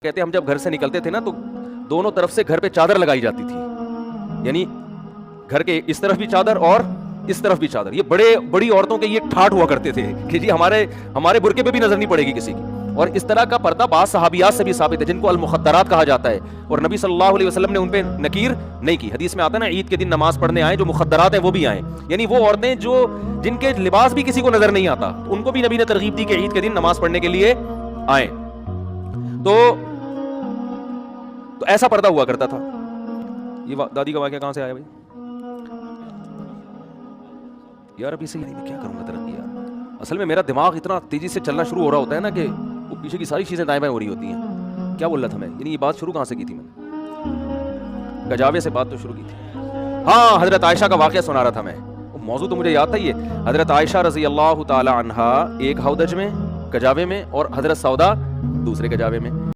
कहते हम जब घर से निकलते थे ना तो दोनों तरफ से घर पे चादर लगाई जाती थी, यानी घर के इस तरफ भी चादर और इस तरफ भी चादर। ये बड़ी औरतों के ये ठाठ हुआ करते थे कि जी हमारे बुरके पे भी नजर नहीं पड़ेगी किसी की। और इस तरह का पर्दा बास सहाबियात से भी साबित है जिनको अल-मुखद्दरात कहा जाता है, और नबी सल्लल्लाहु अलैहि वसल्लम ने उन पे नकीर नहीं की। हदीस में आता है ना, ईद के दिन नमाज पढ़ने आए जो मुखद्दरात हैं वो भी आए, यानी वो औरतें जो जिनके लिबास भी किसी को नजर नहीं आता, उनको भी नबी ने तरगीब दी कि ईद के दिन नमाज पढ़ने के लिए आए। तो ऐसा पर्दा हुआ करता था। ये दादी का वाकया कहां से आया भाई? यार अभी सही नहीं, मैं क्या करूंगा तरक्की यार। असल में मेरा दिमाग इतना तेजी से चलना शुरू हो रहा होता है ना कि वो पीछे की सारी चीजें दाएं बाएं हो रही होती हैं। क्या बोल रहा था मैं? यानी ये बात शुरू कहां से की थी मैंने? गजावे से बात तो शुरू की थी। हाँ, हजरत आयशा का वाकया सुना रहा था मैं। वो मौजू तो मुझे याद था। ये हजरत आयशा रजी अल्लाह ताला अन्हा एक हौदज में, गजावे में, और हजरत सौदा दूसरे गजावे में।